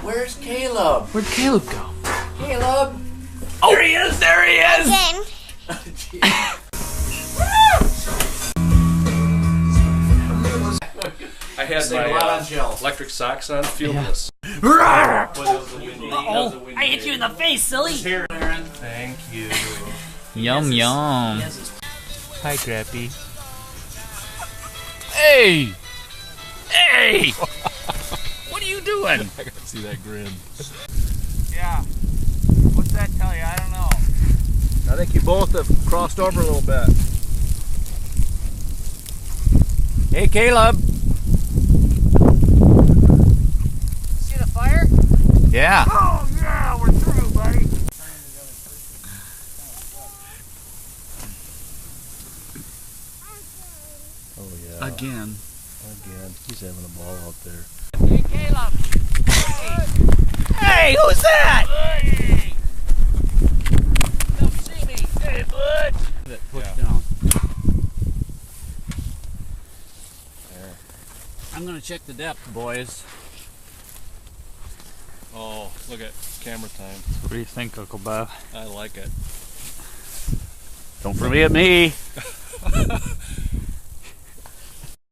Where's Caleb? Where'd Caleb go? Caleb! Oh, there he is! There he is! I had my electric socks on. Feel this. Uh-oh! I hit you in the face, silly! Here, Aaron. Thank you. Yum yum. Hi, Grappy. Hey! Hey! What are you doing? I gotta see that grin. Yeah. What's that tell you? I don't know. I think you both have crossed over a little bit. Hey, Caleb. See the fire? Yeah. Oh yeah, we're through, buddy. Oh yeah. Again. He's having a ball out there. Hey, Caleb. Hey, who's that? Hey. Come see me. Hey, bud. Push down. There. I'm gonna check the depth, boys. Oh, look at camera time. What do you think, Uncle Bob? I like it. Don't forget me.